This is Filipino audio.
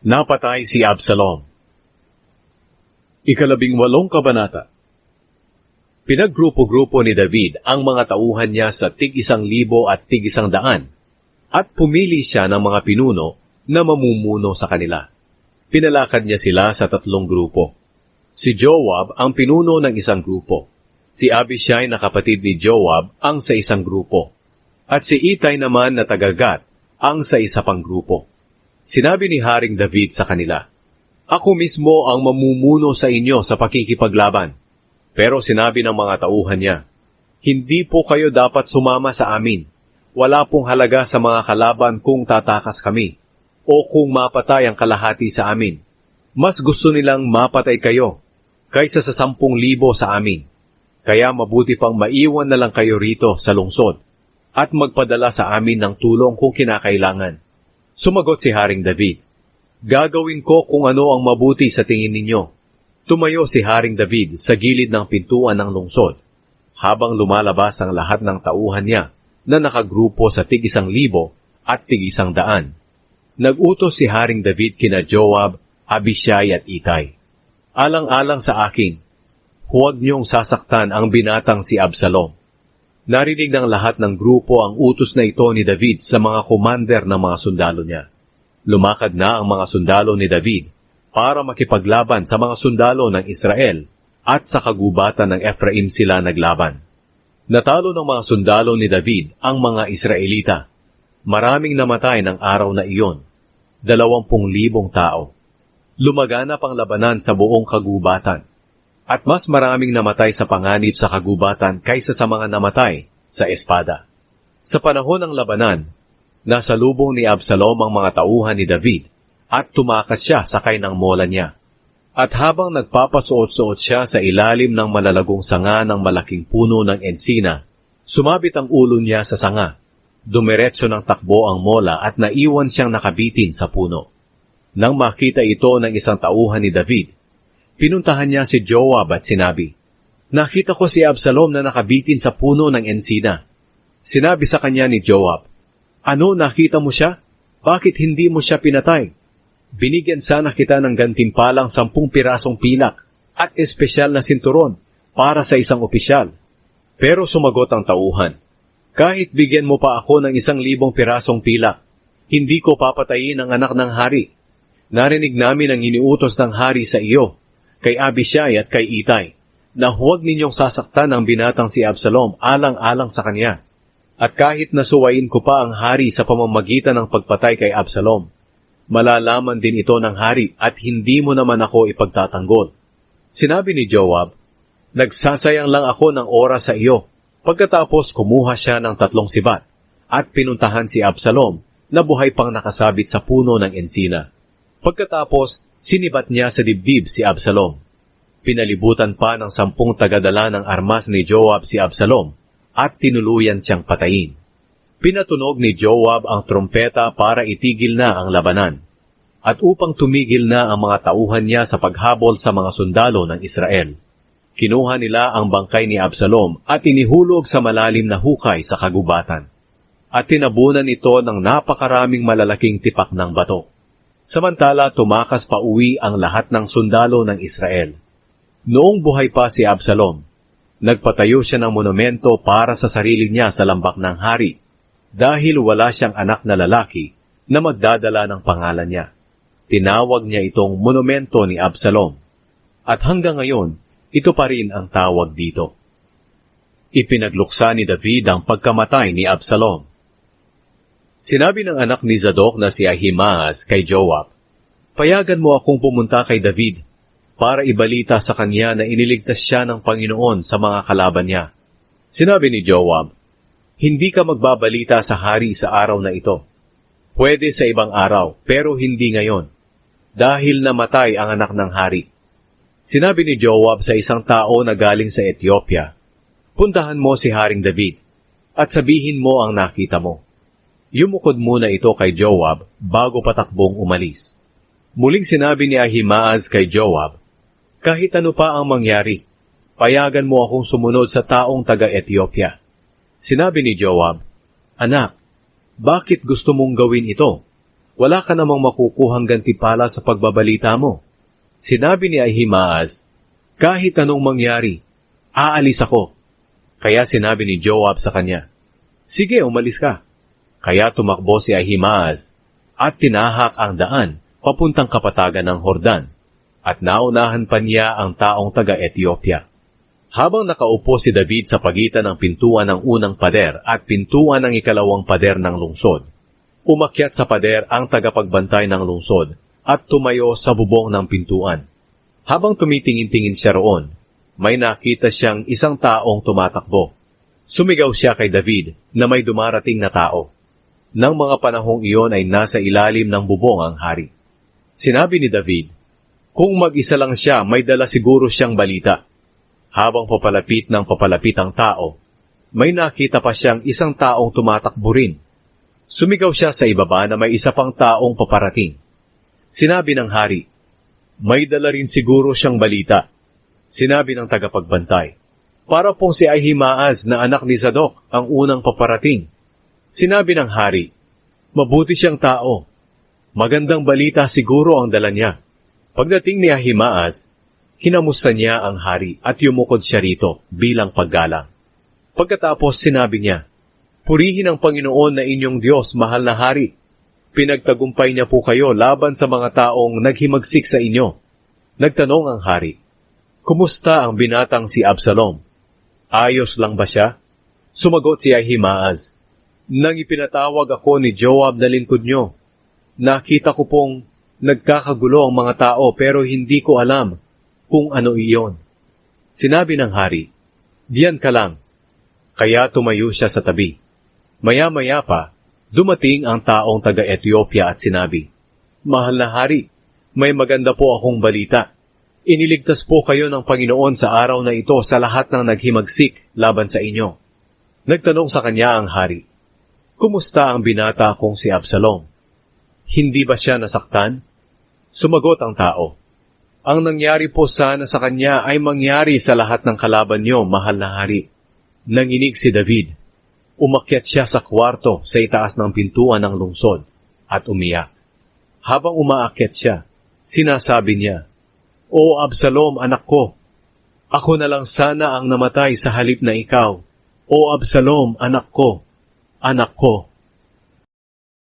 Napatay si Absalom. Ika-18 kabanata. Pinaggrupo-grupo ni David ang mga tauhan niya sa tig-1,000 at tig-100, at pumili siya ng mga pinuno na mamumuno sa kanila. Pinalakad niya sila sa 3 grupo. Si Joab ang pinuno ng isang grupo. Si Abishai na kapatid ni Joab ang sa isang grupo. At si Itay naman na taga-Gat ang sa isa pang grupo. Sinabi ni Haring David sa kanila, "Ako mismo ang mamumuno sa inyo sa pakikipaglaban." Pero sinabi ng mga tauhan niya, "Hindi po kayo dapat sumama sa amin. Wala pong halaga sa mga kalaban kung tatakas kami, o kung mapatay ang kalahati sa amin. Mas gusto nilang mapatay kayo, kaysa sa 10,000 sa amin. Kaya mabuti pang maiwan na lang kayo rito sa lungsod, at magpadala sa amin ng tulong kung kinakailangan." Sumagot si Haring David, "Gagawin ko kung ano ang mabuti sa tingin ninyo." Tumayo si Haring David sa gilid ng pintuan ng lungsod, habang lumalabas ang lahat ng tauhan niya na nakagrupo sa tig-1,000 at tig-100. Nag-utos si Haring David kina Joab, Abishai at Itay, "Alang-alang sa akin, huwag niyong sasaktan ang binatang si Absalom." Narinig ng lahat ng grupo ang utos na ito ni David sa mga commander ng mga sundalo niya. Lumakad na ang mga sundalo ni David para makipaglaban sa mga sundalo ng Israel, at sa kagubatan ng Ephraim sila naglaban. Natalo ng mga sundalo ni David ang mga Israelita. Maraming namatay ng araw na iyon, 20,000 tao. Lumaganap ang labanan sa buong kagubatan, at mas maraming namatay sa panganib sa kagubatan kaysa sa mga namatay sa espada. Sa panahon ng labanan, nasa lubong ni Absalom ang mga tauhan ni David, at tumakas siya sakay ng mola niya. At habang nagpapasuot-suot siya sa ilalim ng malalagong sanga ng malaking puno ng ensina, sumabit ang ulo niya sa sanga. Dumiretso ng takbo ang mola at naiwan siyang nakabitin sa puno. Nang makita ito ng isang tauhan ni David, pinuntahan niya si Joab at sinabi, "Nakita ko si Absalom na nakabitin sa puno ng ensina." Sinabi sa kanya ni Joab, "Ano, nakita mo siya? Bakit hindi mo siya pinatay? Binigyan sana kita ng gantimpalang 10 pirasong pilak at espesyal na sinturon para sa isang opisyal." Pero sumagot ang tauhan, "Kahit bigyan mo pa ako ng 1,000 pirasong pilak, hindi ko papatayin ang anak ng hari. Narinig namin ang iniutos ng hari sa iyo, kay Abishai at kay Itay, na huwag ninyong sasaktan ang binatang si Absalom alang-alang sa kanya. At kahit nasuwain ko pa ang hari sa pamamagitan ng pagpatay kay Absalom, malalaman din ito ng hari at hindi mo naman ako ipagtatanggol." Sinabi ni Joab, "Nagsasayang lang ako ng oras sa iyo." Pagkatapos kumuha siya ng 3 sibat at pinuntahan si Absalom na buhay pang nakasabit sa puno ng ensina. Pagkatapos, sinibat niya sa dibdib si Absalom. Pinalibutan pa ng 10 tagadala ng armas ni Joab si Absalom at tinuluyan siyang patayin. Pinatunog ni Joab ang trompeta para itigil na ang labanan, at upang tumigil na ang mga tauhan niya sa paghabol sa mga sundalo ng Israel. Kinuha nila ang bangkay ni Absalom at inihulog sa malalim na hukay sa kagubatan, at tinabunan ito ng napakaraming malalaking tipak ng bato. Samantala tumakas pa uwi ang lahat ng sundalo ng Israel. Noong buhay pa si Absalom, nagpatayo siya ng monumento para sa sarili niya sa lambak ng hari, dahil wala siyang anak na lalaki na magdadala ng pangalan niya. Tinawag niya itong monumento ni Absalom, at hanggang ngayon, ito pa rin ang tawag dito. Ipinagluksa ni David ang pagkamatay ni Absalom. Sinabi ng anak ni Zadok na si Ahimaaz kay Joab, "Payagan mo akong pumunta kay David para ibalita sa kanya na iniligtas siya ng Panginoon sa mga kalaban niya." Sinabi ni Joab, "Hindi ka magbabalita sa hari sa araw na ito. Pwede sa ibang araw, pero hindi ngayon, dahil namatay ang anak ng hari." Sinabi ni Joab sa isang tao na galing sa Ethiopia, "Puntahan mo si Haring David, at sabihin mo ang nakita mo." Yumukod muna ito kay Joab bago patakbong umalis. Muling sinabi ni Ahimaaz kay Joab, "Kahit ano pa ang mangyari, payagan mo akong sumunod sa taong taga-Ethiopia." Sinabi ni Joab, "Anak, bakit gusto mong gawin ito? Wala ka namang makukuhang gantipala sa pagbabalita mo. Sinabi ni Ahimaaz, kahit anong mangyari, aalis ako. Kaya sinabi ni Joab sa kanya, sige, umalis ka. Kaya tumakbo si Ahimaaz at tinahak ang daan papuntang kapatagan ng Hordan at naunahan pa niya ang taong taga-Ethiopia. Habang nakaupo si David sa pagitan ng pintuan ng unang pader at pintuan ng ikalawang pader ng lungsod, umakyat sa pader ang tagapagbantay ng lungsod at tumayo sa bubong ng pintuan. Habang tumitingin-tingin siya roon, may nakita siyang isang taong tumatakbo. Sumigaw siya kay David na may dumarating na tao. Nang mga panahong iyon ay nasa ilalim ng bubong ang hari. Sinabi ni David, kung mag-isa lang siya, may dala siguro siyang balita. Habang papalapit ang tao, may nakita pa siyang isang taong tumatakbo rin. Sumigaw siya sa ibaba na may isa pang taong paparating. Sinabi ng hari, may dala rin siguro siyang balita. Sinabi ng tagapagbantay, para pong si Ahimaaz na anak ni Zadok ang unang paparating. Sinabi ng hari, mabuti siyang tao. Magandang balita siguro ang dala niya. Pagdating ni Ahimaaz, kinamusta niya ang hari at yumukod siya rito bilang paggalang. Pagkatapos sinabi niya, purihin ang Panginoon na inyong Diyos, mahal na hari. Pinagtagumpay niya po kayo laban sa mga taong naghimagsik sa inyo. Nagtanong ang hari, kumusta ang binatang si Absalom? Ayos lang ba siya? Sumagot si Ahimaaz, nang ipinatawag ako ni Joab na lingkod niyo, nakita ko pong nagkakagulo ang mga tao pero hindi ko alam kung ano iyon. Sinabi ng hari, diyan ka lang. Kaya tumayo siya sa tabi. Maya-maya pa, dumating ang taong taga-Ethiopia at sinabi, mahal na hari, may maganda po akong balita. Iniligtas po kayo ng Panginoon sa araw na ito sa lahat ng naghimagsik laban sa inyo. Nagtanong sa kanya ang hari, kumusta ang binata kong si Absalom? Hindi ba siya nasaktan? Sumagot ang tao, ang nangyari po sana sa kanya ay mangyari sa lahat ng kalaban niyo, mahal na hari. Nanginig si David. Umakyat siya sa kwarto sa itaas ng pintuan ng lungsod at umiyak. Habang umaakyat siya, sinasabi niya, o Absalom, anak ko, ako na lang sana ang namatay sa halip na ikaw. O Absalom, anak ko, anak ko.